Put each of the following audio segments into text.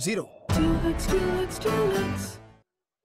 0।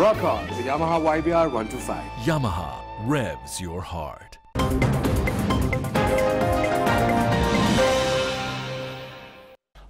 Rock on with Yamaha YBR 125. Yamaha revs your heart.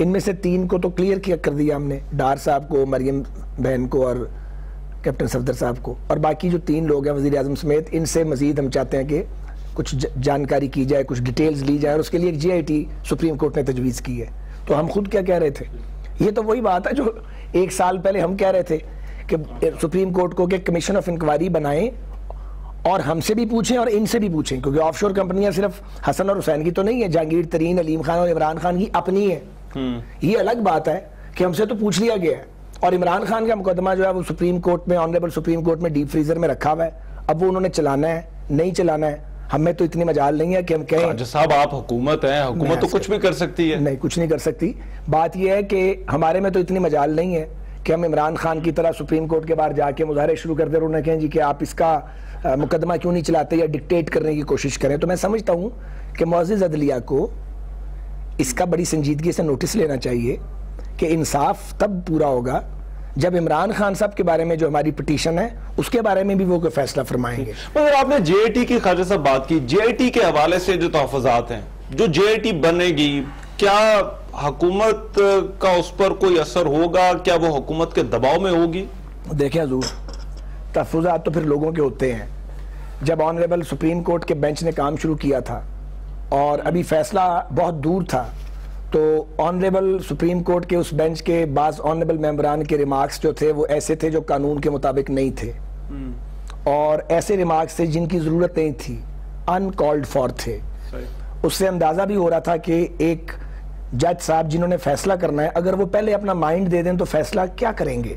ان میں سے 3 کو تو کلیئر کر دیا ہم نے، ڈار صاحب کو، مریم بہن کو اور کیپٹن صفدر صاحب کو، اور باقی جو 3 لوگ ہیں وزیر اعظم سمیت، ان سے مزید ہم چاہتے ہیں کہ کچھ جانکاری کی جائے، کچھ ڈیٹیلز لی جائے، اور اس کے لیے ایک GIT سپریم کورٹ نے تجویز کی ہے۔ تو ہم خود کیا کہہ رہے تھے، یہ تو وہی بات ہے جو 1 سال پہلے ہم کہہ رہے تھے کہ سپریم کورٹ کو کہ کمیشن آف انکوائری بنائیں اور ہم سے بھی پوچھیں اور ان سے بھی پوچھیں، کیونکہ آف شور کمپنیاں صرف حسن اور حسین کی تو نہیں ہے، جہانگیر ترین، علیم خان اور عمران خان کی اپنی ہے۔ یہ الگ بات ہے کہ ہم سے تو پوچھ لیا گیا ہے، اور عمران خان کا مقدمہ جو ہے وہ سپریم کورٹ میں، آنریبل سپریم کورٹ میں ڈیپ فریزر میں رکھا ہوا ہے، اب وہ انہوں نے چلانا ہے نہیں چلانا ہے، ہمیں تو اتنی مجال نہیں ہے کہ ہم کہیں صاحب آپ حکومت ہیں، حکومت تو کچھ بھی کر سکتی ہے۔ نہیں، کچھ نہیں کر سکتی۔ بات یہ ہے کہ ہمارے میں تو اتنی مجال نہیں ہے کہ ہم عمران خان کی طرح سپریم کورٹ کے باہر جا کے مظاہرے شروع کر دیں اور انہیں کہیں جی کہ آپ اس کا مقدمہ کیوں نہیں چلاتے یا ڈکٹیٹ کرنے کی کوشش کریں۔ تو میں سمجھتا ہوں کہ معزز عدلیہ کو اس کا بڑی سنجیدگی سے نوٹس لینا چاہیے کہ انصاف تب پورا ہوگا جب عمران خان صاحب کے بارے میں جو ہماری پٹیشن ہے اس کے بارے میں بھی وہ کوئی فیصلہ فرمائیں گے۔ مگر آپ نے GIT کی خواجہ صاحب بات کی، GIT کے حوالے سے جو تحفظات ہیں، جو GIT بنے گی، کیا حکومت کا اس پر کوئی اثر ہوگا؟ کیا وہ حکومت کے دباؤ میں ہوگی؟ دیکھیں حضور، تحفظات تو پھر لوگوں کے ہوتے ہیں۔ جب آنریبل سپریم کورٹ کے بینچ نے کام شروع کیا تھا اور ابھی فیصلہ بہت دور تھا، تو آنریبل سپریم کورٹ کے اس بینچ کے بعض آنریبل ممبران کے ریمارکس جو تھے وہ ایسے تھے جو قانون کے مطابق نہیں تھے، اور ایسے ریمارکس تھے جن کی ضرورت نہیں تھی، ان کالڈ فار تھے۔ اس سے اندازہ بھی ہو رہا تھا کہ ایک جج صاحب جنہوں نے فیصلہ کرنا ہے، اگر وہ پہلے اپنا مائنڈ دے دیں تو فیصلہ کیا کریں گے۔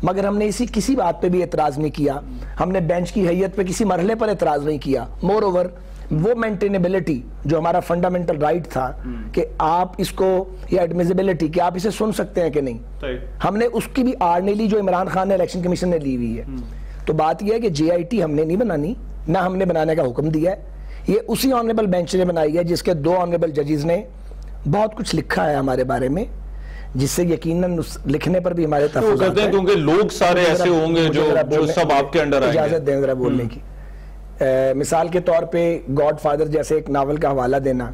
مگر ہم نے کسی بات پہ بھی اعتراض نہیں کیا، ہم نے بینچ کی حیثیت پہ کسی مرحلے پر اعتراض نہیں کیا۔ مور اوور وہ مینٹینیبلٹی جو ہمارا فنڈامنٹل رائٹ تھا کہ آپ اس کو، یا ایڈمیزیبلٹی کہ آپ اسے سن سکتے ہیں کہ نہیں، ہم نے اس کی بھی آڑ نہیں لی جو عمران خان نے الیکشن کمیشن نے لی ہوئی ہے۔ تو بات یہ ہے کہ GIT ہم نے نہیں بنانی، نہ ہم نے بنانے کا حکم دیا ہے، یہ اسی آنریبل بینچ نے بنائی ہے جس کے 2 آنریبل ججز نے بہت کچھ لکھا ہے ہمارے بارے میں، جس سے یقیناً لکھنے پر بھی ہمارے تحفظات ہیں، کیونکہ لوگ سارے ایسے ہوں گے جو سب آپ کے انڈر آئیں گے۔ اجازت دیں ذرا بولنے کی۔ مثال کے طور پہ گاڈ فادر جیسے ایک ناول کا حوالہ دینا،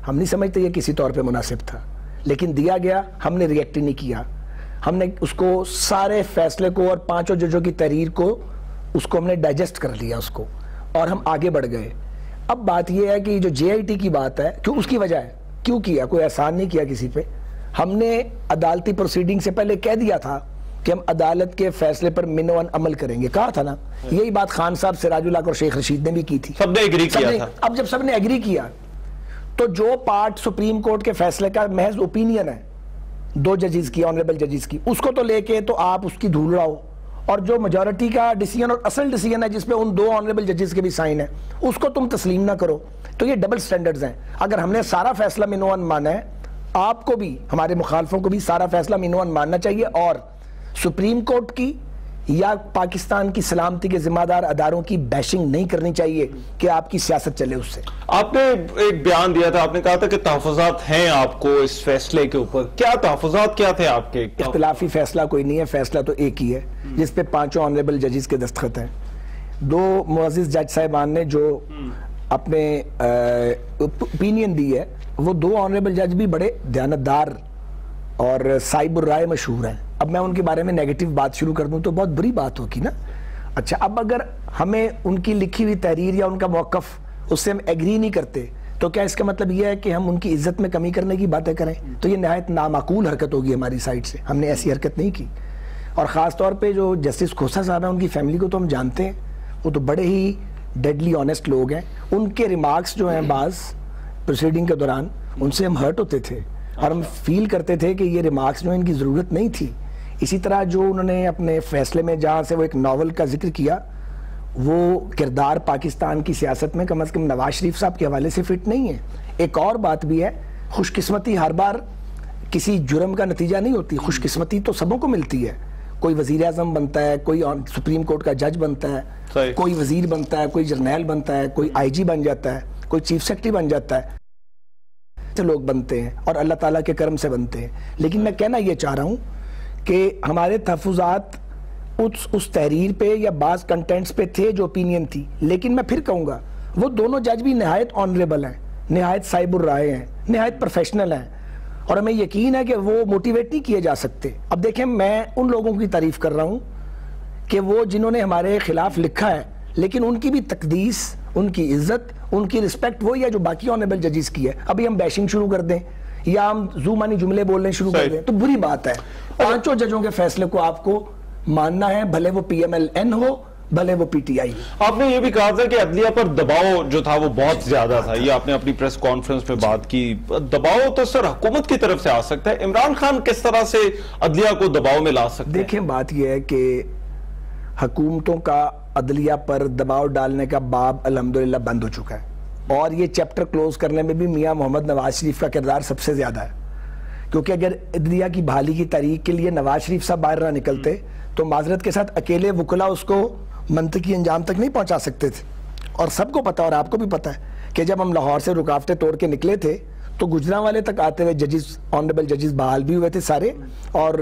ہم نہیں سمجھتے یہ کسی طور پہ مناسب تھا، لیکن دیا گیا، ہم نے ریئیکٹ نہیں کیا، ہم نے اس کو سارے فیصلے کو اور 5 ججوں کی تحریر کو اس کو ہم نے ڈائجسٹ کر لیا اس کو، اور ہم آگے بڑھ گئے۔ اب بات یہ ہے کہ جو GIT کی بات ہے، کیوں اس کی وجہ ہے، کیوں کیا، کوئی احسان نہیں کیا کسی پہ۔ ہم نے عدالتی پروسیڈنگ سے پہلے کہہ دیا تھا کہ ہم عدالت کے فیصلے پر منوان عمل کریں گے، کہا تھا نا، یہی بات خان صاحب، سراج الحق اور شیخ رشید نے بھی کی تھی، سب نے ایگری کیا تھا۔ اب جب سب نے ایگری کیا تو جو پارٹ سپریم کورٹ کے فیصلے کا محض اوپینین ہے 2 ججز کی، آنریبل ججز کی، اس کو تو لے کے تو آپ اس کی دھول اڑاؤ، اور جو میجورٹی کا ڈیسیژن اور اصل ڈیسیژن ہے جس پہ ان 2 آنریبل ججز کے بھی سائن ہیں، اس کو تم تسلیم نہ کرو۔ تو یہ ڈبل سٹینڈرڈز ہیں۔ اگر ہم نے سارا فیصلہ منوان مانا ہے، آپ کو بھی، ہمارے مخالفوں کو بھی سارا فیصلہ منوان ماننا چاہیے، اور سپریم کورٹ کی یا پاکستان کی سلامتی کے ذمہ دار اداروں کی بیشنگ نہیں کرنی چاہیے کہ آپ کی سیاست چلے اس سے۔ آپ نے ایک بیان دیا تھا، آپ نے کہا تھا کہ تحفظات ہیں آپ کو اس فیصلے کے اوپر، کیا تحفظات کیا تھے آپ کے؟ اختلافی فیصلہ کوئی نہیں ہے، فیصلہ تو ایک ہی ہے جس پہ 5 آنریبل ججز کے دستخط ہیں۔ 2 معزز جج صاحبان نے جو اپنے اوپینین دی ہے، وہ 2 آنریبل جج بھی بڑے دیانتدار اور صاحب الرائے مشہور ہیں۔ اب میں ان کے بارے میں نیگیٹو بات شروع کر دوں تو بہت بری بات ہوگی نا۔ اچھا، اب اگر ہمیں ان کی لکھی ہوئی تحریر یا ان کا موقف اس سے ہم ایگری نہیں کرتے تو کیا اس کا مطلب یہ ہے کہ ہم ان کی عزت میں کمی کرنے کی باتیں کریں؟ تو یہ نہایت نامعقول حرکت ہوگی ہماری سائٹ سے، ہم نے ایسی حرکت نہیں کی۔ اور خاص طور پہ جو جسٹس کھوسا صاحب ہیں، ان کی فیملی کو تو ہم جانتے ہیں، وہ تو بڑے ہی ڈیڈلی آنیسٹ لوگ ہیں۔ ان کے ریمارکس جو ہیں بعض پروسیڈنگ کے دوران، ان سے ہم ہرٹ ہوتے تھے اور ہم فیل کرتے تھے کہ یہ ریمارکس جو ان کی ضرورت نہیں تھی۔ اسی طرح جو انہوں نے اپنے فیصلے میں جہاں سے وہ ایک ناول کا ذکر کیا، وہ کردار پاکستان کی سیاست میں کم از کم نواز شریف صاحب کے حوالے سے فٹ نہیں ہے۔ ایک اور بات بھی ہے، خوش قسمتی ہر بار کسی جرم کا نتیجہ نہیں ہوتی، خوش قسمتی تو سبوں کو ملتی ہے۔ کوئی وزیر اعظم بنتا ہے، کوئی سپریم کورٹ کا جج بنتا ہے، کوئی وزیر بنتا ہے، کوئی جرنیل بنتا ہے، کوئی IG بن جاتا ہے، کوئی چیف سیکرٹری بن جاتا ہے، لوگ بنتے ہیں اور اللہ تعالیٰ کے کرم سے بنتے ہیں۔ لیکن میں کہنا یہ چاہ رہا ہوں کہ ہمارے تحفظات اس تحریر پہ یا بعض کنٹینٹس پہ تھے جو اوپینین تھی، لیکن میں پھر کہوں گا وہ دونوں جج بھی نہایت آنریبل ہیں، نہایت صاحب الرائے ہیں، نہایت پروفیشنل ہیں، اور ہمیں یقین ہے کہ وہ موٹیویٹ نہیں کیے جا سکتے. اب دیکھیں میں ان لوگوں کی تعریف کر رہا ہوں کہ وہ جنہوں نے ہمارے خلاف لکھا ہے, لیکن ان کی بھی تقدیس, ان کی عزت, ان کی رسپیکٹ وہی ہے جو باقی آنریبل ججز کی ہے. ابھی ہم بیشنگ شروع کر دیں یا ہم زومانی جملے بولنے شروع کر دیں تو بری بات ہے. 5 ججوں کے فیصلے کو آپ کو ماننا ہے, بھلے وہ پی ایم ایل این ہو, بھلے وہ پی ٹی آئی. آپ نے یہ بھی کہا تھا کہ عدلیہ پر دباؤ جو تھا وہ بہت زیادہ تھا, یہ آپ نے اپنی پریس کانفرنس میں بات کی. دباؤ تو سر حکومت کی طرف سے آ سکتا ہے, عمران خان کس طرح سے عدلیہ کو دباؤ میں لا سکتے ہیں؟ دیکھیں بات یہ ہے کہ حکومتوں کا عدلیہ پر دباؤ ڈالنے کا باب الحمدللہ بند ہو چکا ہے, اور یہ چیپٹر کلوز کرنے میں بھی میاں محمد نواز شریف کا کردار سب سے زیادہ ہے. کیونکہ اگر عدلیہ کی بحالی کی تحریک کے لیے نواز شریف صاحب باہر نہ نکلتے تو معذرت کے ساتھ اکیلے وکلا اس کو منطقی انجام تک نہیں پہنچا سکتے تھے. اور سب کو پتا, اور آپ کو بھی پتا ہے کہ جب ہم لاہور سے رکاوٹیں توڑ کے نکلے تھے تو گجرانوالے تک آتے ہوئے ججز, آنریبل ججز بحال بھی ہوئے تھے سارے, اور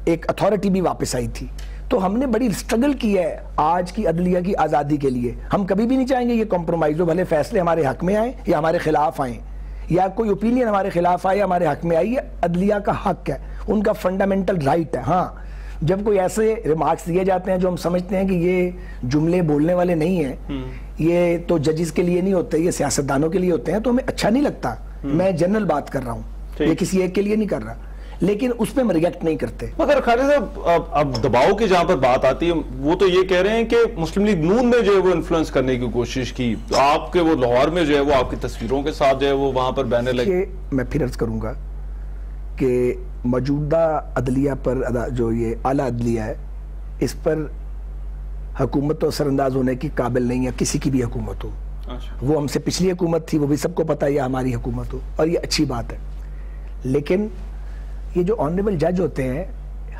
ایک اتھارٹی بھی واپس آئی تھی. تو ہم نے بڑی سٹرگل کی ہے آج کی عدلیہ کی آزادی کے لیے. ہم کبھی بھی نہیں چاہیں گے یہ کمپرومائز ہو, بھلے فیصلے ہمارے حق میں آئیں یا ہمارے خلاف آئیں, یا کوئی اوپینین ہمارے خلاف آئے یا ہمارے حق میں آئی. عدلیہ کا حق ہے, ان کا فنڈامنٹل رائٹ ہے. ہاں جب کوئی ایسے ریمارکس دیے جاتے ہیں جو ہم سمجھتے ہیں کہ یہ جملے بولنے والے نہیں ہیں, یہ تو ججز کے لیے نہیں ہوتے, یہ سیاستدانوں کے لیے ہوتے ہیں, تو ہمیں اچھا نہیں لگتا. میں جنرل بات کر رہا ہوں, یہ کسی ایک کے لیے نہیں کر رہا, لیکن اس پہ ہم ریئیکٹ نہیں کرتے. مگر خالد صاحب اب دباؤ کی جہاں پر بات آتی ہے, وہ تو یہ کہہ رہے ہیں کہ مسلم لیگ نون نے جو ہے وہ انفلوئنس کرنے کی کوشش کی, آپ کے وہ لاہور میں جو ہے وہ آپ کی تصویروں کے ساتھ جو ہے وہ وہاں پر بینے لگے. میں پھر عرض کروں گا کہ موجودہ عدلیہ پر جو یہ اعلیٰ عدلیہ ہے, اس پر حکومت تو اثر انداز ہونے کی قابل نہیں ہے, کسی کی بھی حکومت ہو. وہ ہم سے پچھلی حکومت تھی, وہ بھی سب کو پتہ ہے, یا ہماری حکومت ہو, اور یہ اچھی بات ہے. لیکن یہ جو آنریبل جج ہوتے ہیں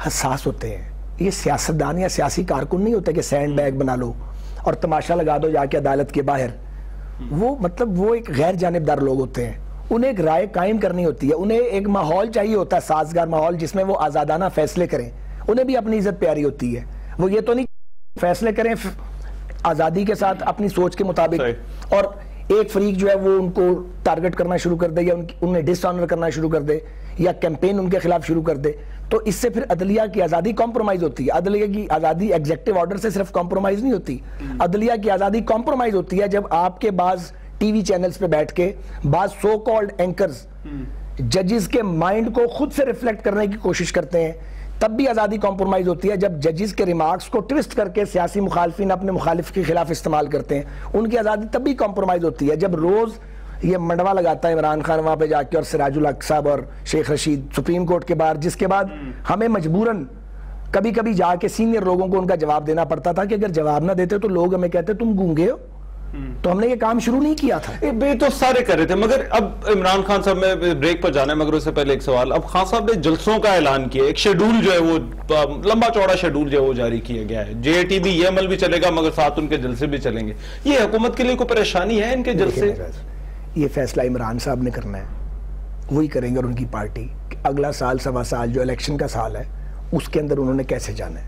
حساس ہوتے ہیں, یہ سیاستدان یا سیاسی کارکن نہیں ہوتے کہ سینڈ بیگ بنا لو اور تماشا لگا دو جا کے عدالت کے باہر. وہ مطلب وہ ایک غیر جانبدار لوگ ہوتے ہیں, انہیں ایک رائے قائم کرنی ہوتی ہے, انہیں ایک ماحول چاہیے ہوتا ہے, سازگار ماحول جس میں وہ آزادانہ فیصلے کریں. انہیں بھی اپنی عزت پیاری ہوتی ہے, وہ یہ تو نہیں فیصلے کریں آزادی کے ساتھ اپنی سوچ کے مطابق, اور ایک فریق جو ہے وہ ان کو ٹارگٹ کرنا شروع کر دے یا انہیں ڈس آنر کرنا شروع کر دے یا کیمپین ان کے خلاف شروع کر دے, تو اس سے پھر عدلیہ کی آزادی کمپرومائز ہوتی ہے. عدلیہ کی آزادی ایگزیکٹو آرڈر سے صرف کمپرومائز نہیں ہوتی, عدلیہ کی آزادی کمپرومائز ہوتی ہے جب آپ کے بعض ٹی وی چینلز پہ بیٹھ کے بعض سو کالڈ اینکرز ججز کے مائنڈ کو خود سے ریفلیکٹ کرنے کی کوشش کرتے ہیں, تب بھی آزادی کمپرومائز ہوتی ہے. جب ججز کے ریمارکس کو ٹوسٹ کر کے سیاسی مخالفین اپنے مخالف کے خلاف استعمال کرتے ہیں, ان کی آزادی تب بھی کمپرومائز ہوتی ہے. جب روز یہ منڈوا لگاتا ہے عمران خان وہاں پہ جا کے, اور سراج الحق صاحب اور شیخ رشید سپریم کورٹ کے باہر, جس کے بعد ہمیں مجبوراً کبھی کبھی جا کے سینئر لوگوں کو ان کا جواب دینا پڑتا تھا کہ اگر جواب نہ دیتے تو لوگ ہمیں کہتے تم گونگے ہو, تو ہم نے یہ کام شروع نہیں کیا تھا. بے تو سارے کر رہے تھے, مگر اب عمران خان صاحب میں بریک پر جانا ہے, مگر اس سے پہلے ایک سوال. اب خان صاحب نے جلسوں کا اعلان کیا, ایک شیڈول جو ہے وہ لمبا چوڑا شیڈول جو ہے وہ جاری کیا گیا ہے. جے ٹی بھی یہ عمل بھی چلے گا مگر ساتھ ان کے جلسے بھی چلیں گے. یہ حکومت کے لیے کوئی پریشانی ہے ان کے جلسے؟ یہ فیصلہ عمران صاحب نے کرنا ہے, وہی کریں گے, اور ان کی پارٹی اگلا سال سوا سال جو الیکشن کا سال ہے اس کے اندر انہوں نے کیسے جانا ہے.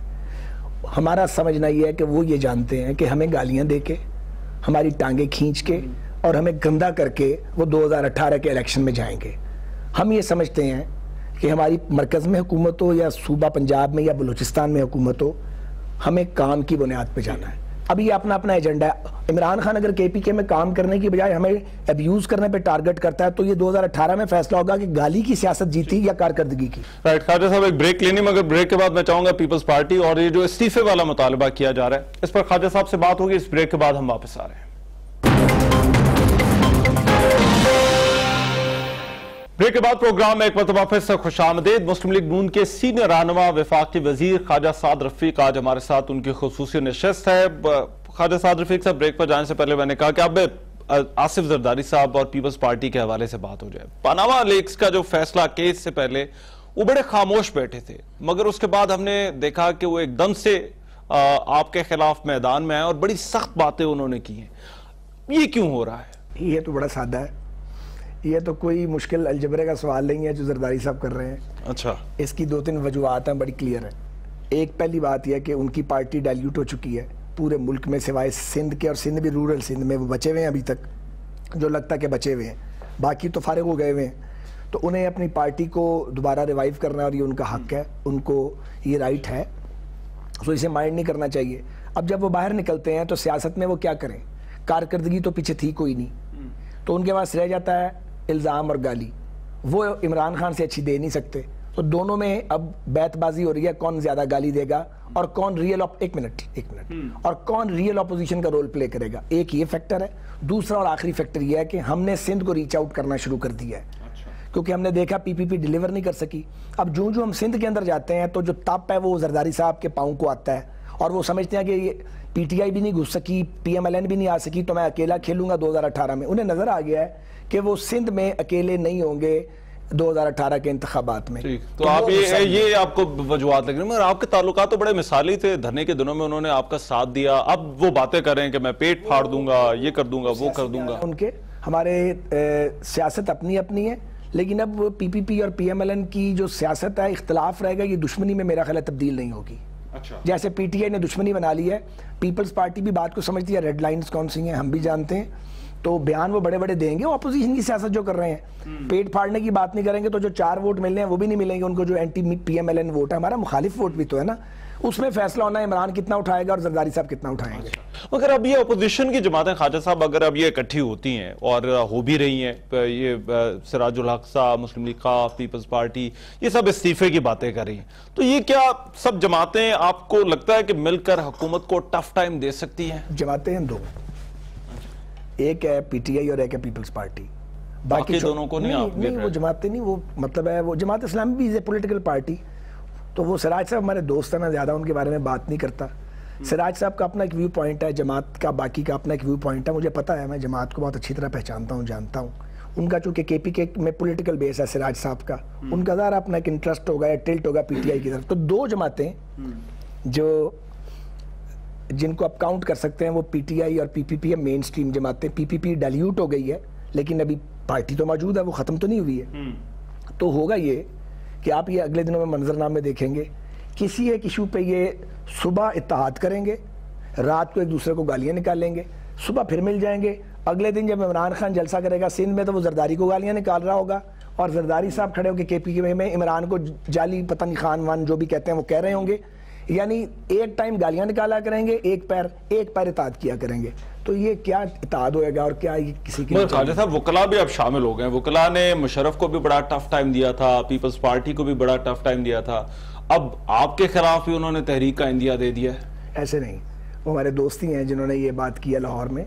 ہمارا سمجھنا یہ ہے کہ وہ یہ جانتے ہیں کہ ہمیں گالیاں دے کے, ہماری ٹانگیں کھینچ کے اور ہمیں گندا کر کے وہ 2018 کے الیکشن میں جائیں گے. ہم یہ سمجھتے ہیں کہ ہماری مرکز میں حکومت ہو یا صوبہ پنجاب میں یا بلوچستان میں حکومت ہو, ہمیں کام کی بنیاد پہ جانا ہے. اب یہ اپنا اپنا ایجنڈا ہے. عمران خان اگر کے پی کے میں کام کرنے کی بجائے ہمیں ابیوز کرنے پہ ٹارگٹ کرتا ہے تو یہ 2018 میں فیصلہ ہوگا کہ گالی کی سیاست جیتی یا کارکردگی کی. رائٹ خواجہ صاحب, ایک بریک لینی, مگر بریک کے بعد میں چاہوں گا پیپلز پارٹی اور یہ جو استعفے والا مطالبہ کیا جا رہا ہے اس پر خواجہ صاحب سے بات ہوگی. اس بریک کے بعد ہم واپس آ رہے ہیں. بریک کے بعد پروگرام میں ایک مرتبہ پھر سے خوش آمدید. مسلم لیگ نون کے سینئر رہنما وفاقی وزیر خواجہ سعد رفیق آج ہمارے ساتھ, ان کی خصوصی نشست ہے. خواجہ سعد رفیق صاحب, بریک پر جانے سے پہلے میں نے کہا کہ اب آصف زرداری صاحب اور پیپلز پارٹی کے حوالے سے بات ہو جائے. پاناما لیکس کا جو فیصلہ کیس سے پہلے وہ بڑے خاموش بیٹھے تھے, مگر اس کے بعد ہم نے دیکھا کہ وہ ایک دم سے آپ کے خلاف میدان میں آئے اور بڑی سخت باتیں انہوں نے کی ہیں. یہ کیوں ہو رہا ہے؟ یہ تو بڑا سادہ ہے, یہ تو کوئی مشکل الجبرے کا سوال نہیں ہے جو زرداری صاحب کر رہے ہیں. اچھا, اس کی 2-3 وجوہات ہیں, بڑی کلیئر ہیں. ایک پہلی بات یہ کہ ان کی پارٹی ڈائلیوٹ ہو چکی ہے پورے ملک میں سوائے سندھ کے, اور سندھ بھی رورل سندھ میں وہ بچے ہوئے ہیں ابھی تک, جو لگتا کہ بچے ہوئے ہیں, باقی تو فارغ ہو گئے ہوئے ہیں. تو انہیں اپنی پارٹی کو دوبارہ ریوائیو کرنا ہے اور یہ ان کا حق ہے, ان کو یہ رائٹ ہے, تو اسے مائنڈ نہیں کرنا چاہیے. اب جب وہ باہر نکلتے ہیں تو سیاست میں وہ کیا کریں, کارکردگی تو پیچھے تھی کوئی نہیں, تو ان کے پاس رہ جاتا ہے الزام اور گالی. وہ عمران خان سے اچھی دے نہیں سکتے, تو دونوں میں اب بیت بازی ہو رہی ہے کون زیادہ گالی دے گا اور کون ریئل ایک منٹ اور کون ریئل اپوزیشن کا رول پلے کرے گا. ایک یہ فیکٹر ہے. دوسرا اور آخری فیکٹر یہ ہے کہ ہم نے سندھ کو ریچ آؤٹ کرنا شروع کر دیا ہے, کیونکہ ہم نے دیکھا پی پی پی ڈیلیور نہیں کر سکی. اب جو ہم سندھ کے اندر جاتے ہیں تو جو تپ ہے وہ زرداری صاحب کے پاؤں کو آتا ہے, اور وہ سمجھتے ہیں کہ یہ پی ٹی آئی بھی نہیں گھس سکی, پی ایم ایل این بھی نہیں آ سکی, تو میں اکیلا کھیلوں گا 2018 میں. انہیں نظر آ گیا ہے کہ وہ سندھ میں اکیلے نہیں ہوں گے 2018 کے انتخابات میں. تو آپ یہ آپ کو وجوہات لگ رہی ہیں, مگر آپ کے تعلقات تو بڑے مثالی تھے. دھرنے کے دنوں میں انہوں نے آپ کا ساتھ دیا, اب وہ باتیں کر رہے ہیں کہ میں پیٹ پھاڑ دوں گا, یہ کر دوں گا, وہ کر دوں گا. ان کے ہمارے سیاست اپنی اپنی ہے, لیکن اب پی پی پی اور پی ایم ایل این کی جو سیاست ہے اختلاف رہے گا, یہ دشمنی میں میرا خیال ہے تبدیل نہیں ہوگی. جیسے پی ٹی آئی نے دشمنی بنا لی ہے, پیپلز پارٹی بھی بات کو سمجھتی ہے, ریڈ لائنز کون سی ہیں ہم بھی جانتے ہیں, تو بیان وہ بڑے بڑے دیں گے. وہ اپوزیشن کی سیاست جو کر رہے ہیں, پیٹ پھاڑنے کی بات نہیں کریں گے تو جو 4 ووٹ ملنے ہیں وہ بھی نہیں ملیں گے ان کو. جو anti P M L N vote ہے, ہمارا مخالف ووٹ بھی تو ہے نا, اس میں فیصلہ ہونا ہے عمران کتنا اٹھائے گا اور زرداری صاحب کتنا اٹھائیں گے. مگر اب یہ اپوزیشن کی جماعتیں خواجہ صاحب اگر اب یہ اکٹھی ہوتی ہیں اور ہو بھی رہی ہیں, یہ سراج الحق صاحب, مسلم لیگ خواہ, پیپلز پارٹی, یہ سب استعفے کی باتیں کر رہی ہیں, تو یہ کیا سب جماعتیں آپ کو لگتا ہے کہ مل کر حکومت کو ٹف ٹائم دے سکتی ہیں؟ جماعتیں ہیں دو, ایک ہے پی ٹی آئی اور ایک ہے پیپلز پارٹی. باقی دونوں کو نہیں وہ جماعتیں نہیں, وہ مطلب ہے وہ جماعت اسلامی بھی از اے پولیٹیکل پارٹی. تو وہ سراج صاحب ہمارے دوست ہیں, میں زیادہ ان کے بارے میں بات نہیں کرتا. سراج صاحب کا اپنا ایک ویو پوائنٹ ہے, جماعت کا باقی کا اپنا ایک ویو پوائنٹ ہے. مجھے پتہ ہے, میں جماعت کو بہت اچھی طرح پہچانتا ہوں, جانتا ہوں. ان کا چونکہ کے پی کے میں پولیٹیکل بیس ہے سراج صاحب کا, ان کا ذرا اپنا ایک انٹرسٹ ہوگا یا ٹلٹ ہوگا پی ٹی آئی کی طرف. تو دو جماعتیں جو جن کو آپ کاؤنٹ کر سکتے ہیں وہ پی ٹی آئی اور پی پی پی ہے, مین سٹریم جماعتیں. پی پی پی ڈیلیوٹ ہو گئی ہے لیکن ابھی پارٹی تو موجود ہے, وہ ختم تو نہیں ہوئی ہے. تو ہوگا یہ کہ آپ یہ اگلے دنوں میں منظرنامے دیکھیں گے, کسی ایک ایشو پہ یہ صبح اتحاد کریں گے, رات کو ایک دوسرے کو گالیاں نکالیں گے, صبح پھر مل جائیں گے. اگلے دن جب عمران خان جلسہ کرے گا سندھ میں تو وہ زرداری کو گالیاں نکال رہا ہوگا, اور زرداری صاحب کھڑے ہو کے کے پی کے میں عمران کو جعلی پتہ نہیں خان وان جو بھی کہتے ہیں وہ کہہ رہے ہوں گے. یعنی ایک ٹائم گالیاں نکالا کریں گے, ایک پیر اتحاد کیا کریں گے. تو یہ کیا اتحاد ہوئے گا اور کیا کسی کی. خواجہ صاحب وکلاء بھی اب شامل ہو گئے ہیں. وکلاء نے مشرف کو بھی بڑا ٹف ٹائم دیا تھا, پیپلز پارٹی کو بھی بڑا ٹف ٹائم دیا تھا, اب آپ کے خلاف بھی انہوں نے تحریک کا عندیہ دے دیا ہے. ایسے نہیں, وہ ہمارے دوستی ہیں جنہوں نے یہ بات کیا لاہور میں,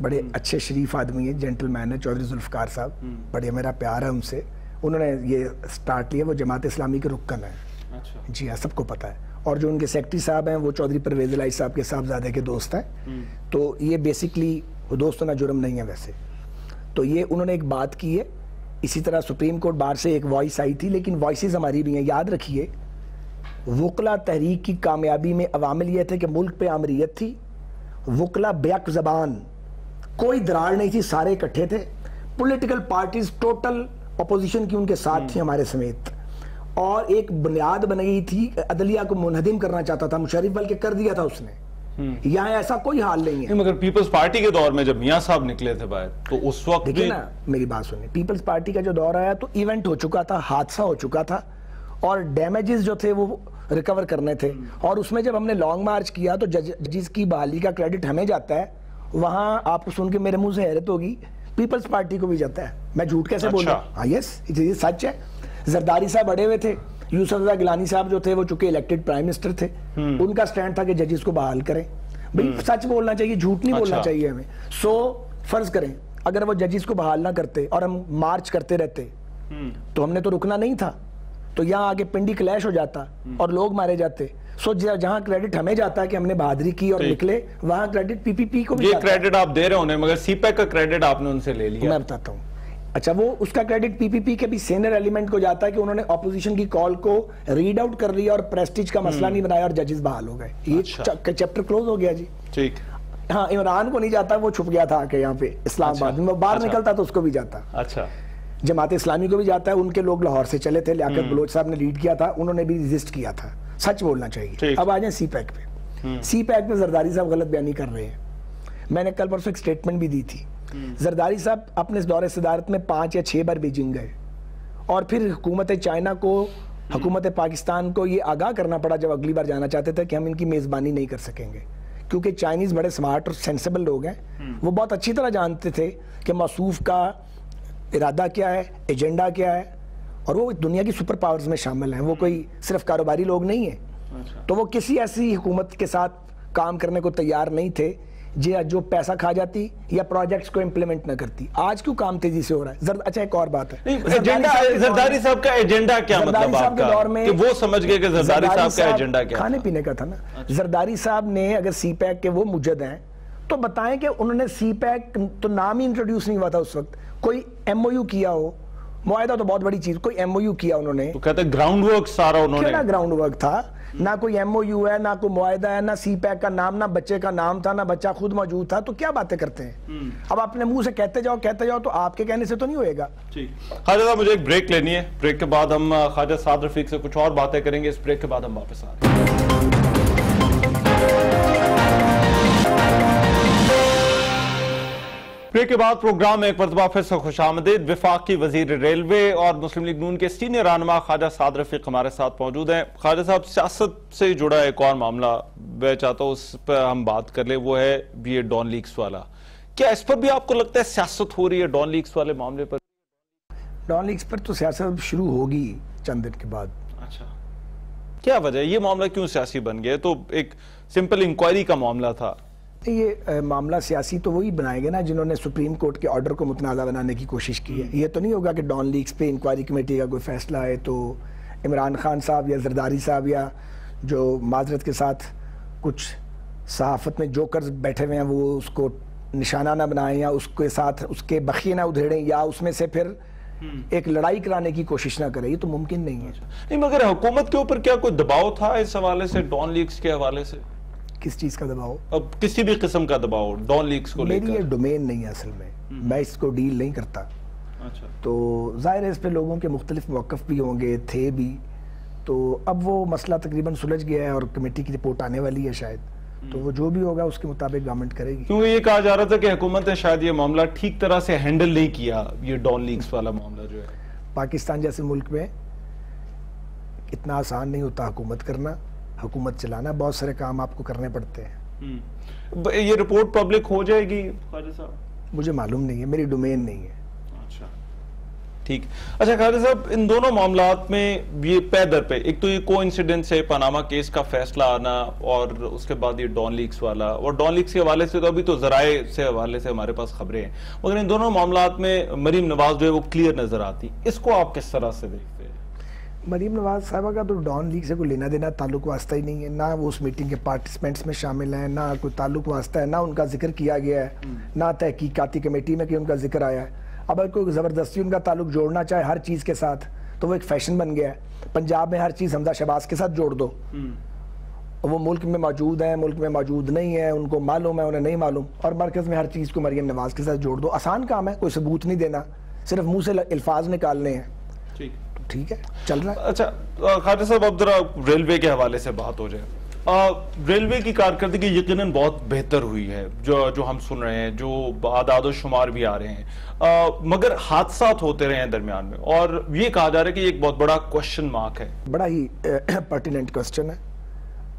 بڑے اچھے شریف آدمی ہیں, جینٹل مین ہے, چودھری ذوالفقار صاحب, بڑے میرا پیار ہے ان سے. انہوں نے یہ سٹارٹ لیا, وہ جماعت اسلامی کے رکن ہیں. جی ہاں, سب کو پتہ ہے. اور جو ان کے سیکٹری صاحب ہیں وہ چودھری پرویز الہی صاحب کے صاحبزادے کے دوست ہیں. تو یہ بیسکلی وہ دوست ہونا جرم نہیں ہے ویسے. تو یہ انہوں نے ایک بات کی ہے. اسی طرح سپریم کورٹ بار سے ایک وائس آئی تھی, لیکن وائسز ہماری بھی ہیں. یاد رکھیے, وکلا تحریک کی کامیابی میں عوامل یہ تھے کہ ملک پہ آمریت تھی, وکلا بیک زبان, کوئی دراڑ نہیں تھی, سارے اکٹھے تھے. پولیٹیکل پارٹیز ٹوٹل اپوزیشن کی ان کے ساتھ تھی ہمارے سمیت, اور ایک بنیاد بن گئی تھی. عدلیہ کو منہدم کرنا چاہتا تھا مشرف, بلکہ کر دیا تھا اس نے. یہاں ایسا کوئی حال نہیں ہے. مگر پیپلز پارٹی کے دور میں جب میاں صاحب نکلے تھے باہر, تو اس وقت دیکھیں نا, میری بات سنیں, پیپلز پارٹی کا جو دور آیا تو ایونٹ ہو چکا تھا, حادثہ ہو چکا تھا, اور ڈیمیجز جو تھے وہ ریکور کرنے تھے. اور اس میں جب ہم نے لانگ مارچ کیا تو جس کی بحالی کا کریڈٹ ہمیں جاتا ہے, وہاں آپ کو سن کے میرے منہ سے حیرت ہوگی, پیپلز پارٹی کو بھی جاتا ہے. میں جھوٹ کیسے بول رہا ہوں؟ ہاں یس, یہ سچ ہے. زرداری صاحب اڑے ہوئے تھے, یوسف رضا گیلانی صاحب جو تھے وہ چونکہ الیکٹڈ پرائم منسٹر تھے, ان کا سٹینڈ تھا کہ ججز کو بحال کریں. بھئی سچ بولنا چاہیے, جھوٹ نہیں بولنا چاہیے ہمیں. سو فرض کریں اگر وہ ججز کو بحال نہ کرتے اور ہم مارچ کرتے رہتے تو ہم نے تو رکنا نہیں تھا, تو یہاں آگے پنڈی کلیش ہو جاتا اور لوگ مارے جاتے. سو جہاں کریڈٹ ہمیں جاتا ہے کہ ہم نے بہادری کی اور نکلے, وہاں کریڈٹ پی پی پی کو بھی یہ کریڈٹ آپ دے رہے ہونے, مگر سی پیک کا کریڈٹ آپ نے ان سے لے لیا. میں بتاتا ہوں. اچھا, وہ اس کا کریڈٹ پی پی پی کے بھی سینئر ایلیمنٹ کو جاتا ہے کہ انہوں نے اپوزیشن کی کال کو ریڈ آؤٹ کر لیا اور پریسٹیج کا مسئلہ نہیں بنایا اور ججز بحال ہو گئے. یہ چیپٹر کلوز ہو گیا جی. ٹھیک. ہاں, عمران کو نہیں جاتا, وہ چھپ گیا تھا کہ یہاں پہ اسلام آباد میں, باہر نکلتا تو اس کو بھی جاتا. اچھا, جماعت اسلامی کو بھی جاتا ہے, ان کے لوگ لاہور سے چلے تھے, لیاقت بلوچ صاحب نے لیڈ کیا تھا, انہوں نے بھی ریزسٹ کیا تھا. سچ بولنا چاہیے. اب آ جائیں سی پیک پہ. سی پیک میں زرداری صاحب غلط بیانی کر رہے ہیں. میں نے کل پرسوں ایک سٹیٹمنٹ بھی دی تھی. زرداری صاحب اپنے دور صدارت میں 5 یا 6 بار بیجنگ گئے, اور پھر حکومت چائنا کو, حکومت پاکستان کو یہ آگاہ کرنا پڑا جب اگلی بار جانا چاہتے تھے کہ ہم ان کی میزبانی نہیں کر سکیں گے, کیونکہ چائنیز بڑے سمارٹ اور سینسیبل لوگ ہیں. وہ بہت اچھی طرح جانتے تھے کہ موصوف کا ارادہ کیا ہے, ایجنڈا کیا ہے, اور وہ دنیا کی سپر پاورز میں شامل ہیں, وہ کوئی صرف کاروباری لوگ نہیں ہیں. تو وہ کسی ایسی حکومت کے ساتھ کام کرنے کو تیار نہیں تھے جو پیسہ کھا جاتی یا پروجیکٹس کو امپلیمنٹ نہ کرتی. آج کیوں کام تیزی سے ہو رہا ہے؟ اچھا ایک اور بات ہے, زرداری صاحب کا ایجنڈا کیا مطلب آپ کا کہ وہ سمجھ گئے کہ زرداری صاحب کا ایجنڈا کیا؟ کھانے پینے کا تھا نا. زرداری صاحب نے, اگر سی پیک کے وہ مجد ہیں تو بتائیں کہ انہوں نے سی پیک تو نام ہی انٹروڈیوس نہیں ہوا تھا اس وقت. کوئی ایم او یو کیا ہو, معاہدہ تو بہت بڑی چیز, کوئی ایم او یو کیا انہوں نے, تو کہتے ہیں گراؤنڈ ورک سارا انہوں نے. کیا گراؤنڈ ورک تھا؟ نہ کوئی ایم او یو ہے, نہ کوئی معاہدہ ہے, نہ سی پیک کا نام, نہ بچے کا نام تھا, نہ بچہ خود موجود تھا. تو کیا باتیں کرتے ہیں؟ اب اپنے منہ سے کہتے جاؤ تو آپ کے کہنے سے تو نہیں ہوئے گا. خواجہ صاحب مجھے ایک بریک لینی ہے, بریک کے بعد ہم خواجہ سعد رفیق سے کچھ اور باتیں کریں گے. اس بریک کے بعد ہم واپس آ رہے ہیں. بریک کے بعد پروگرام میں ایک مرتبہ پھر سے خوش آمدید. وفاقی وزیر ریلوے اور مسلم لیگ نون کے سینئر رہنما خواجہ سعد رفیق ہمارے ساتھ موجود ہیں. خواجہ صاحب, سیاست سے جڑا ایک اور معاملہ میں چاہتا ہوں اس پہ ہم بات کر لیں, وہ ہے یہ ڈان لیکس والا. کیا اس پر بھی آپ کو لگتا ہے سیاست ہو رہی ہے ڈان لیکس والے معاملے پر؟ ڈان لیکس پر تو سیاست شروع ہوگی چند دن کے بعد. اچھا, کیا وجہ ہے یہ معاملہ کیوں سیاسی بن گیا؟ تو ایک سمپل انکوائری کا معاملہ تھا. یہ معاملہ سیاسی تو وہی بنائے گے نا جنہوں نے سپریم کورٹ کے آرڈر کو متنازع بنانے کی کوشش کی ہے. یہ تو نہیں ہوگا کہ ڈان لیکس پہ انکوائری کمیٹی کا کوئی فیصلہ ہے تو عمران خان صاحب یا زرداری صاحب یا جو معذرت کے ساتھ کچھ صحافت میں جوکرز بیٹھے ہوئے ہیں وہ اس کو نشانہ نہ بنائیں یا اس کے ساتھ اس کے بخیے نہ ادھیڑیں یا اس میں سے پھر ایک لڑائی کرانے کی کوشش نہ کریں. یہ تو ممکن نہیں ہے. نہیں, مگر حکومت کے اوپر کیا کوئی دباؤ تھا اس حوالے سے, ڈان لیکس کے حوالے سے؟ کس چیز کا دباؤ؟ اب کسی بھی قسم کا دباؤ ڈان لیکس کو لے کر. میری یہ ڈومین نہیں ہے اصل میں اس کو ڈیل نہیں کرتا. تو ظاہر ہے اس پہ لوگوں کے مختلف موقف بھی ہوں گے, تھے بھی. تو اب وہ مسئلہ تقریباً سلجھ گیا ہے اور کمیٹی کی رپورٹ آنے والی ہے شاید, تو وہ جو بھی ہوگا اس کے مطابق گورنمنٹ کرے گی. کیونکہ یہ کہا جا رہا تھا کہ حکومت نے شاید یہ معاملہ ٹھیک طرح سے ہینڈل نہیں کیا, یہ ڈان لیکس والا معاملہ جو ہے. پاکستان جیسے ملک میں اتنا آسان نہیں ہوتا حکومت کرنا, حکومت چلانا, بہت سارے کام آپ کو کرنے پڑتے ہیں. یہ رپورٹ پبلک ہو جائے گی خواجہ صاحب؟ مجھے معلوم نہیں ہے, میری ڈومین نہیں ہے. اچھا ٹھیک. اچھا خواجہ صاحب, ان دونوں معاملات میں یہ پے در پہ ایک تو یہ کو انسیڈنس ہے پاناما کیس کا فیصلہ آنا اور اس کے بعد یہ ڈان لیکس والا, اور ڈان لیکس کے حوالے سے تو ابھی تو ذرائع سے حوالے سے ہمارے پاس خبریں ہیں, مگر ان دونوں معاملات میں مریم نواز جو ہے وہ کلیئر نظر آتی. اس کو آپ کس طرح سے دیکھتے ہیں؟ مریم نواز صاحبہ کا تو ڈان لیک سے کوئی لینا دینا تعلق واسطہ ہی نہیں ہے, نہ وہ اس میٹنگ کے پارٹیسپینٹس میں شامل ہیں, نہ کوئی تعلق واسطہ ہے, نہ ان کا ذکر کیا گیا ہے, نہ تحقیقاتی کمیٹی میں کہ ان کا ذکر آیا ہے. اب اگر کوئی زبردستی ان کا تعلق جوڑنا چاہے ہر چیز کے ساتھ تو وہ ایک فیشن بن گیا ہے. پنجاب میں ہر چیز حمزہ شہباز کے ساتھ جوڑ دو, وہ ملک میں موجود ہیں, ملک میں موجود نہیں ہیں, ان کو معلوم ہے, انہیں نہیں معلوم, اور مرکز میں ہر چیز کو مریم نواز کے ساتھ جوڑ دو. آسان کام ہے, کوئی ثبوت نہیں دینا, صرف منہ سے الفاظ نکالنے ہیں. ٹھیک ہے, چل رہا ہے. اچھا خواجہ صاحب, اب ذرا ریلوے کے حوالے سے بات ہو جائے. ریلوے کی کارکردگی یقیناً بہت بہتر ہوئی ہے جو ہم سن رہے ہیں, جو اعداد و شمار بھی آ رہے ہیں, مگر حادثات ہوتے رہے ہیں درمیان میں, اور یہ کہا جا رہا ہے کہ یہ ایک بہت بڑا کوشچن مارک ہے. بڑا ہی پرٹیننٹ کوشچن ہے,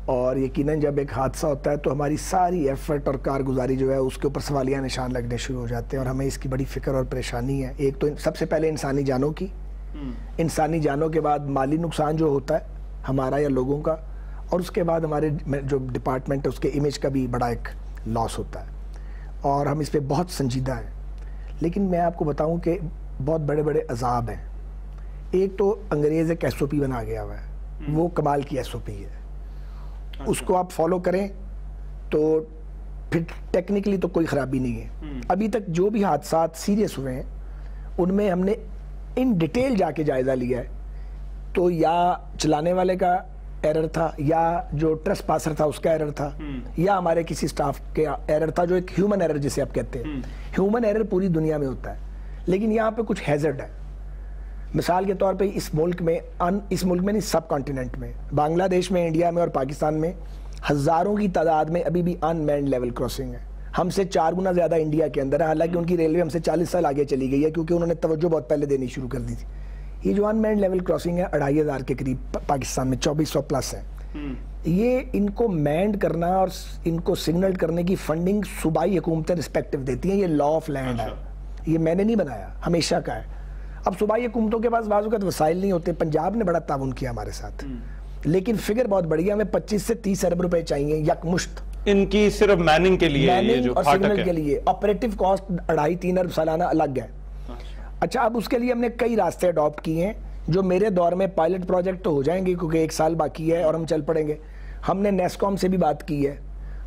اور یقیناً جب ایک حادثہ ہوتا ہے تو ہماری ساری ایفرٹ اور کارگزاری جو ہے اس کے اوپر سوالیہ نشان لگنے شروع ہو جاتے ہیں, اور ہمیں اس کی بڑی فکر اور پریشانی ہے. ایک تو سب سے پہلے انسانی جانوں کی, انسانی جانوں کے بعد مالی نقصان جو ہوتا ہے ہمارا یا لوگوں کا, اور اس کے بعد ہمارے جو ڈپارٹمنٹ ہے اس کے امیج کا بھی بڑا ایک لاس ہوتا ہے, اور ہم اس پہ بہت سنجیدہ ہیں. لیکن میں آپ کو بتاؤں کہ بہت بڑے بڑے عذاب ہیں. ایک تو انگریز ایک ایس او پی بنا گیا ہوا ہے, وہ کمال کی ایس او پی ہے, اس کو آپ فالو کریں تو پھر ٹیکنیکلی تو کوئی خرابی نہیں ہے. ابھی تک جو بھی حادثات سیریس ہوئے ہیں ان میں ہم نے ان ڈیٹیل جا کے جائزہ لیا ہے, تو یا چلانے والے کا ایرر تھا, یا جو ٹریس پاسر تھا اس کا ایرر تھا, یا ہمارے کسی سٹاف کے ایرر تھا, جو ایک ہیومن ایرر جسے آپ کہتے ہیں. ہیومن ایرر پوری دنیا میں ہوتا ہے, لیکن یہاں پہ کچھ ہیزرڈ ہے. مثال کے طور پہ اس ملک میں نہیں, سب کانٹیننٹ میں, بنگلہ دیش میں, انڈیا میں اور پاکستان میں ہزاروں کی تعداد میں ابھی بھی ان مینڈ لیول کراسنگ ہے. ہم سے 4 گنا زیادہ انڈیا کے اندر ہے, حالانکہ ان کی ریلوے ہم سے 40 سال آگے چلی گئی ہے, کیونکہ انہوں نے توجہ بہت پہلے دینی شروع کر دی تھی. یہ جو ان مینڈ لیول کراسنگ ہے 2500 کے قریب پاکستان میں 2400 پلس ہے. یہ ان کو مینڈ کرنا اور ان کو سگنل کرنے کی فنڈنگ صوبائی حکومتیں رسپیکٹو دیتی ہیں. یہ لا آف لینڈ ہے, یہ میں نے نہیں بنایا, ہمیشہ کا ہے. اب صوبائی حکومتوں کے پاس بعض اوقات وسائل نہیں ہوتے. پنجاب نے بڑا تعاون کیا ہمارے ساتھ, لیکن فگر بہت بڑی ہے. ہمیں 25 سے 30 ارب روپے چاہیے یک مشت ان کی صرف میننگ کے لیے, یہ جو اور پھاٹک سگنل ہے کے لیے. آپریٹو کاسٹ 2.5-3 ارب سالانہ الگ ہے. اچھا, اب اس کے لیے ہم نے کئی راستے اڈاپٹ کیے ہیں جو میرے دور میں پائلٹ پروجیکٹ تو ہو جائیں گے کیونکہ 1 سال باقی ہے اور ہم چل پڑیں گے. ہم نے نیسکوم سے بھی بات کی ہے,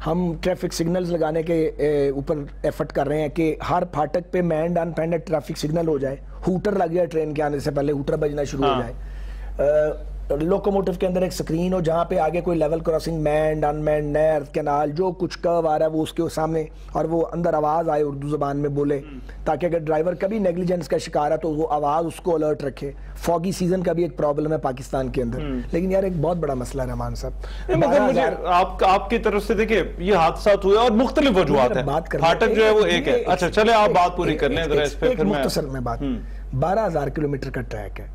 ہم ٹریفک سگنلز لگانے کے اوپر ایفرٹ کر رہے ہیں کہ ہر پھاٹک پہ مینڈ ان مینڈ ٹریفک سگنل ہو جائے. ہوٹر لگ جائے, ٹرین کے آنے سے پہلے ہوٹر بجنا شروع ہو جائے. لوکوموٹیو کے اندر ایک سکرین ہو جہاں پہ آگے کوئی لیول کراسنگ مینڈ ان مینڈ نہر کینال جو کچھ کرو آ رہا ہے وہ اس کے سامنے, اور وہ اندر آواز آئے اردو زبان میں بولے, تاکہ اگر ڈرائیور کبھی نیگلیجنس کا شکار ہے تو وہ آواز اس کو الرٹ رکھے. فوگی سیزن کا بھی ایک پرابلم ہے پاکستان کے اندر, لیکن یار ایک بہت بڑا مسئلہ ہے رحمان صاحب. مگر مجھے آپ کی طرف سے دیکھیں یہ حادثات ہوئے اور مختلف وجوہات ہیں. پھاٹک جو ہے وہ ایک ہے. اچھا چلے آپ بات پوری کر لیں ذرا اس پہ. ایک مختصر میں بات, 12,000 کلومیٹر کا ٹریک ہے.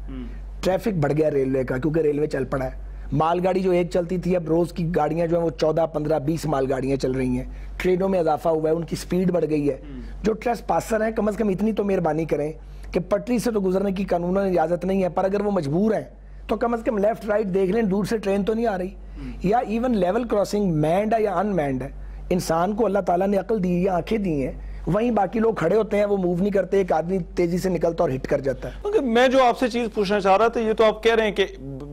ٹریفک بڑھ گیا ریلوے کا کیونکہ ریلوے چل پڑا ہے. مال گاڑی جو ایک چلتی تھی اب روز کی گاڑیاں جو ہیں وہ 14, 15, 20 مال گاڑیاں چل رہی ہیں. ٹرینوں میں اضافہ ہوا ہے, ان کی سپیڈ بڑھ گئی ہے. جو ٹریس پاسر ہیں کم از کم اتنی تو مہربانی کریں کہ پٹری سے تو گزرنے کی قانوناً اجازت نہیں ہے, پر اگر وہ مجبور ہیں تو کم از کم لیفٹ رائٹ دیکھ لیں, دور سے ٹرین تو نہیں آ رہی. یا ایون لیول کراسنگ مینڈ ہے یا ان مینڈ ہے, انسان کو اللہ تعالیٰ نے عقل دی ہے, آنکھیں دی ہیں, وہیں باقی لوگ کھڑے ہوتے ہیں, وہ موو نہیں کرتے, ایک آدمی تیزی سے نکلتا اور ہٹ کر جاتا ہے. میں جو آپ سے چیز پوچھنا چاہ رہا تھا, یہ تو آپ کہہ رہے ہیں کہ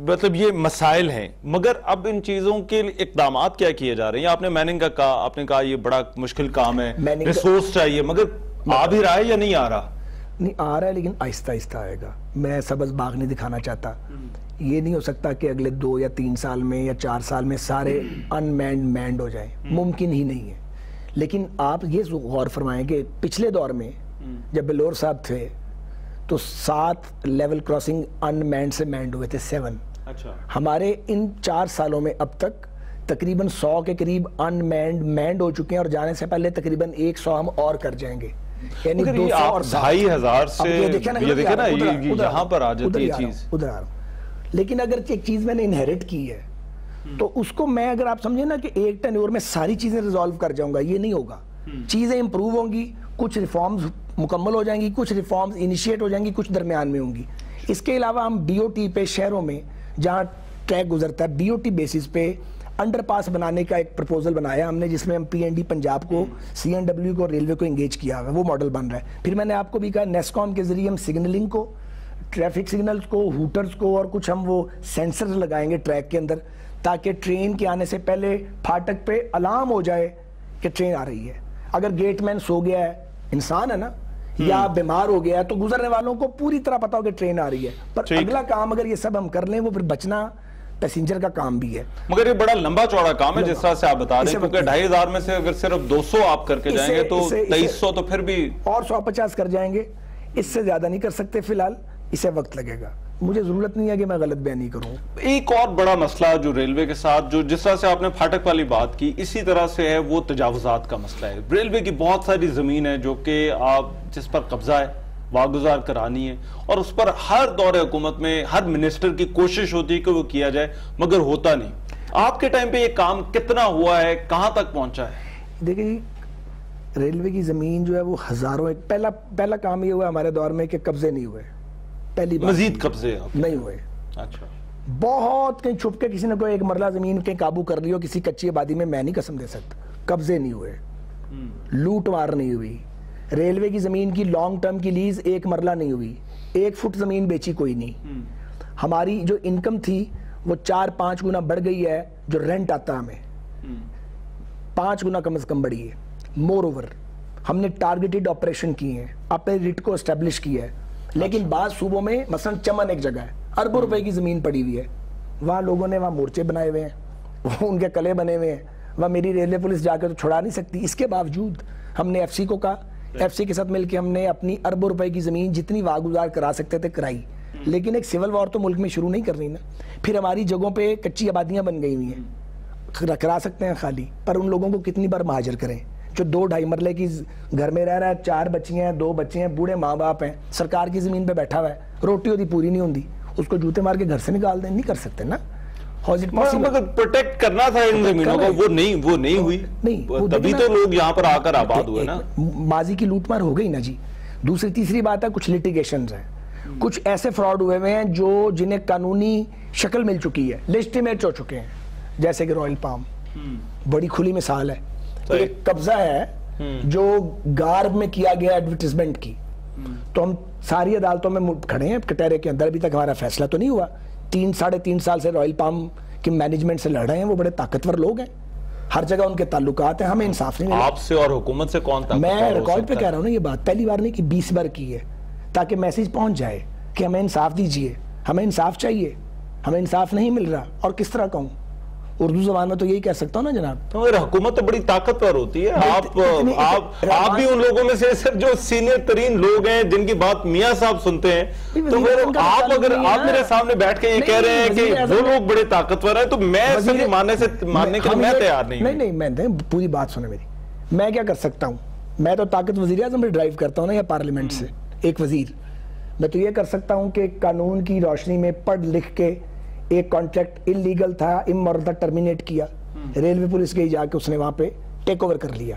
مطلب یہ مسائل ہیں, مگر اب ان چیزوں کے اقدامات کیا کیے جا رہے ہیں؟ آپ نے میننگ کا کہا, آپ نے کہا یہ بڑا مشکل کام ہے, ریسورس چاہیے, مگر آ بھی رہا ہے یا نہیں آ رہا؟ نہیں آ رہا ہے, لیکن آہستہ آہستہ آئے گا. میں سبز باغ نہیں دکھانا چاہتا. یہ نہیں ہو سکتا کہ اگلے 2 یا 3 سال میں یا 4 سال میں سارے ان مینڈ مینڈ ہو جائیں, ممکن ہی نہیں ہے. لیکن آپ یہ غور فرمائیں کہ پچھلے دور میں جب بلور صاحب تھے تو 7 لیول کراسنگ ان مینڈ سے مینڈ ہوئے تھے, 7. ہمارے ان 4 سالوں میں اب تک تقریباً 100 کے قریب ان مینڈ مینڈ ہو چکے ہیں, اور جانے سے پہلے تقریباً 100 ہم اور کر جائیں گے. یعنی 200 اور 2,500 سے یہ دیکھیں نا, یہاں پر آ جاتی ہے چیز. ادھر آ رہا ہوں. لیکن اگر ایک چیز میں نے انہیرٹ کی ہے تو اس کو میں, اگر آپ سمجھیں نا کہ ایک ٹینیور میں ساری چیزیں ریزالو کر جاؤں گا, یہ نہیں ہوگا. چیزیں امپروو ہوں گی, کچھ ریفارمز مکمل ہو جائیں گی, کچھ ریفارمز انیشیٹ ہو جائیں گی, کچھ درمیان میں ہوں گی. اس کے علاوہ ہم بی او ٹی پہ شہروں میں جہاں ٹریک گزرتا ہے بی او ٹی بیسس پہ انڈر پاس بنانے کا ایک پرپوزل بنایا ہم نے, جس میں ہم پی این ڈی پنجاب کو, سی این ڈبلیو کو اور ریلوے کو انگیج کیا ہوا ہے. وہ ماڈل بن رہا ہے. پھر میں نے آپ کو بھی کہا نیسکوم کے ذریعے ہم سگنلنگ کو, ٹریفک سگنلز کو, ہوٹرز کو, اور کچھ ہم وہ سینسرز لگائیں گے ٹریک کے اندر, تاکہ ٹرین کے آنے سے پہلے پھاٹک پہ الارم ہو جائے کہ ٹرین آ رہی ہے. اگر گیٹ مین سو گیا ہے, انسان ہے نا, یا بیمار ہو گیا ہے, تو گزرنے والوں کو پوری طرح پتا ہو کہ ٹرین آ رہی ہے. پر اگلا کام اگر یہ سب ہم کر لیں, وہ پھر بچنا پیسنجر کا کام بھی ہے. مگر یہ بڑا لمبا چوڑا کام ہے جس طرح سے آپ بتا رہے ہیں, کیونکہ 2,500 میں سے اگر صرف 200 آپ کر کے جائیں گے تو 2,300 تو پھر بھی, اور 150 کر جائیں گے. اس سے زیادہ نہیں کر سکتے فی الحال, اسے وقت لگے گا. مجھے ضرورت نہیں ہے کہ میں غلط بیانی کروں. ایک اور بڑا مسئلہ جو ریلوے کے ساتھ, جو جس طرح سے آپ نے پھاٹک والی بات کی, اسی طرح سے ہے وہ تجاوزات کا مسئلہ ہے. ریلوے کی بہت ساری زمین ہے جو کہ آپ جس پر قبضہ ہے واگزار کرانی ہے, اور اس پر ہر دور حکومت میں ہر منسٹر کی کوشش ہوتی ہے کہ وہ کیا جائے, مگر ہوتا نہیں. آپ کے ٹائم پہ یہ کام کتنا ہوا ہے, کہاں تک پہنچا ہے؟ دیکھیں, ریلوے کی زمین جو ہے وہ ہزاروں, پہلا کام یہ ہوا ہمارے دور میں کہ قبضے نہیں ہوئے. پہلی بار مزید قبضے نہیں ہوئے. اچھا, بہت کہیں چھپ کے کسی نے کوئی ایک مرلہ زمین کہیں قابو کر لی ہو کسی کچی آبادی میں نہیں قسم دے سکتا. قبضے نہیں ہوئے, لوٹ مار نہیں ہوئی. ریلوے کی زمین کی لانگ ٹرم کی لیز 1 مرلہ نہیں ہوئی, 1 فٹ زمین بیچی کوئی نہیں. ہماری جو انکم تھی وہ 4-5 گنا بڑھ گئی ہے, جو رینٹ آتا ہمیں 5 گنا کم از کم بڑھی ہے. مور اوور ہم نے ٹارگیٹڈ آپریشن کی ہیں, اپنے ریٹ کو اسٹیبلش کیا ہے. لیکن بعض صوبوں میں مثلا چمن ایک جگہ ہے, اربوں روپے کی زمین پڑی ہوئی ہے, وہاں لوگوں نے وہاں مورچے بنائے ہوئے ہیں, ان کے قلعے بنے ہوئے ہیں, وہاں میری ریلوے پولیس جا کے تو چھڑا نہیں سکتی. اس کے باوجود ہم نے ایف سی کو کہا, ایف سی کے ساتھ مل کے ہم نے اپنی اربوں روپے کی زمین جتنی واگزار کرا سکتے تھے کرائی. لیکن ایک سول وار تو ملک میں شروع نہیں کرنی نا. پھر ہماری جگہوں پہ کچی آبادیاں بن گئی ہوئی ہیں, کرا سکتے ہیں خالی, پر ان لوگوں کو کتنی بار مہاجر کریں, جو 2-2.5 مرلے کی گھر میں رہ رہا ہے, 4 بچیاں ہیں, 2 بچے ہیں, بوڑھے ماں باپ ہیں, سرکار کی زمین پہ بیٹھا ہوا ہے, روٹی ہوتی پوری نہیں ہوتی, اس کو جوتے مار کے گھر سے نکال دیں, نہیں کر سکتے نا. پروٹیکٹ کرنا تھا ان زمینوں کو, وہ نہیں ہوئی, تبھی تو لوگ یہاں پر آ کر آباد ہوئے نا. ماضی کی لوٹ مار ہو گئی نا جی. دوسری تیسری بات ہے, کچھ لیٹیگیشنز ہیں, کچھ ایسے فراڈ ہوئے ہیں جو جنہیں قانونی شکل مل چکی ہے, لیجٹیمیٹ ہو چکے ہیں, جیسے کہ رائل پام بڑی کھلی مثال ہے. ایک قبضہ ہے جو گارب میں کیا گیا ایڈورٹیزمنٹ کی, تو ہم ساری عدالتوں میں کھڑے ہیں کٹہرے کے اندر, ابھی تک ہمارا فیصلہ تو نہیں ہوا. 3-3.5 سال سے رائل پام کی مینجمنٹ سے لڑ رہے ہیں, وہ بڑے طاقتور لوگ ہیں, ہر جگہ ان کے تعلقات ہیں, ہمیں انصاف نہیں ملا. آپ سے اور حکومت سے کون طاقتور؟ میں ریکارڈ پہ کہہ رہا ہوں نا یہ بات, پہلی بار نہیں کہ 20 بار کی ہے, تاکہ میسیج پہنچ جائے کہ ہمیں انصاف دیجئے, ہمیں انصاف چاہیے, ہمیں انصاف نہیں مل رہا. اور کس طرح کہوں, اردو زبان میں تو یہی کہہ سکتا ہوں نا جناب, حکومت تو بڑی طاقتور ہوتی ہے. آپ بھی ان لوگوں میں سے جو سینئر ترین لوگ ہیں جن کی بات میاں صاحب سنتے ہیں, تو اگر آپ میرے سامنے بیٹھ کے یہ کہہ رہے ہیں کہ وہ لوگ بڑے طاقتور ہیں, تو میں ماننے کے لیے میں تیار نہیں. نہیں, میں پوری بات سنیں میری. میں کیا کر سکتا ہوں, میں تو طاقت وزیر اعظم بھی ڈرائیو کرتا ہوں نا, یا پارلیمنٹ سے ایک وزیر. میں تو یہ کر سکتا ہوں کہ قانون کی روشنی میں پڑھ لکھ کے ایک کانٹریکٹ انلیگل تھا, امرتبہ ٹرمینیٹ کیا, ریلوے پولیس گئی جا کے اس نے وہاں پہ ٹیک اوور کر لیا.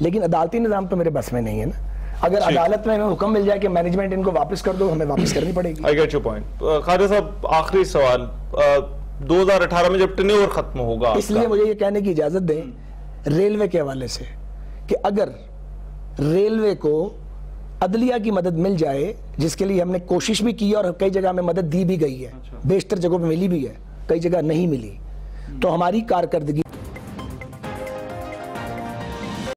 لیکن عدالتی نظام تو میرے بس میں نہیں ہے نا. اگر عدالت میں حکم مل جائے کہ مینجمنٹ ان کو واپس کر دو, ہمیں واپس کرنی پڑے گی. I get your point. خواجہ صاحب, آخری سوال, 2018 میں جب ٹینیور ختم ہوگا, اس لیے مجھے یہ کہنے کی اجازت دیں ریلوے کے حوالے سے کہ اگر ریلوے کو عدلیہ کی مدد مل جائے, جس کے لیے ہم نے کوشش بھی کی اور کئی جگہ میں مدد دی بھی گئی ہے, بیشتر جگہوں پہ ملی بھی ہے, کئی جگہ نہیں ملی, تو ہماری کارکردگی